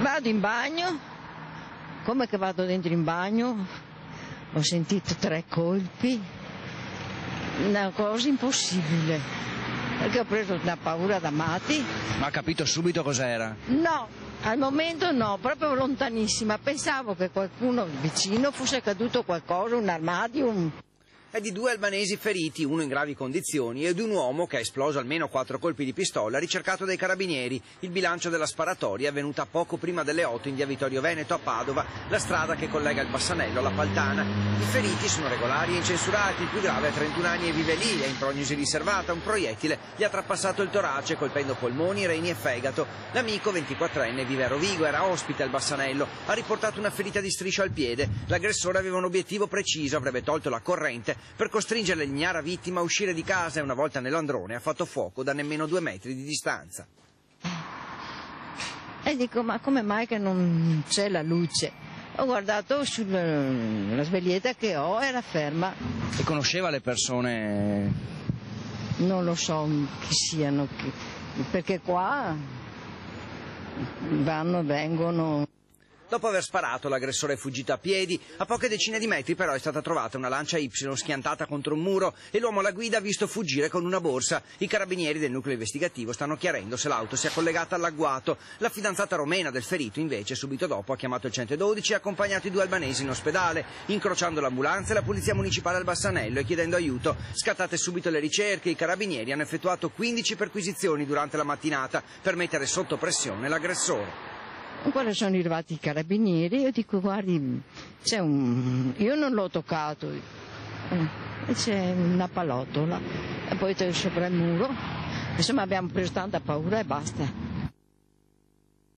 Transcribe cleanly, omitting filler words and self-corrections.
Vado in bagno, come che vado dentro in bagno, ho sentito 3 colpi, una cosa impossibile, perché ho preso una paura da matti. Ma ha capito subito cos'era? No, al momento no, proprio lontanissima, pensavo che qualcuno vicino fosse caduto qualcosa, un armadio. È di 2 albanesi feriti, uno in gravi condizioni, ed un uomo che ha esploso almeno 4 colpi di pistola, ricercato dai carabinieri. Il bilancio della sparatoria è avvenuta poco prima delle 8 in via Vittorio Veneto a Padova, la strada che collega il Bassanello alla Paltana. I feriti sono regolari e incensurati, il più grave ha 31 anni e vive lì, è in prognosi riservata, un proiettile gli ha trapassato il torace colpendo polmoni, reni e fegato. L'amico, 24enne, vive a Rovigo, era ospite al Bassanello, ha riportato una ferita di striscio al piede. L'aggressore aveva un obiettivo preciso, avrebbe tolto la corrente per costringere l'ignara vittima a uscire di casa e una volta nell'androne ha fatto fuoco da nemmeno 2 metri di distanza. E dico, ma come mai che non c'è la luce? Ho guardato sulla sveglietta che ho, era ferma. E conosceva le persone? Non lo so chi siano, perché qua vanno e vengono. Dopo aver sparato, l'aggressore è fuggito a piedi. A poche decine di metri però è stata trovata una Lancia Y schiantata contro un muro e l'uomo alla guida ha visto fuggire con una borsa. I carabinieri del nucleo investigativo stanno chiarendo se l'auto sia collegata all'agguato. La fidanzata romena del ferito invece subito dopo ha chiamato il 112 e ha accompagnato i 2 albanesi in ospedale, incrociando l'ambulanza e la polizia municipale al Bassanello e chiedendo aiuto. Scattate subito le ricerche, i carabinieri hanno effettuato 15 perquisizioni durante la mattinata per mettere sotto pressione l'aggressore. Quando sono arrivati i carabinieri io dico, guardi, io non l'ho toccato, c'è una pallottola e poi sopra il muro, insomma abbiamo preso tanta paura e basta.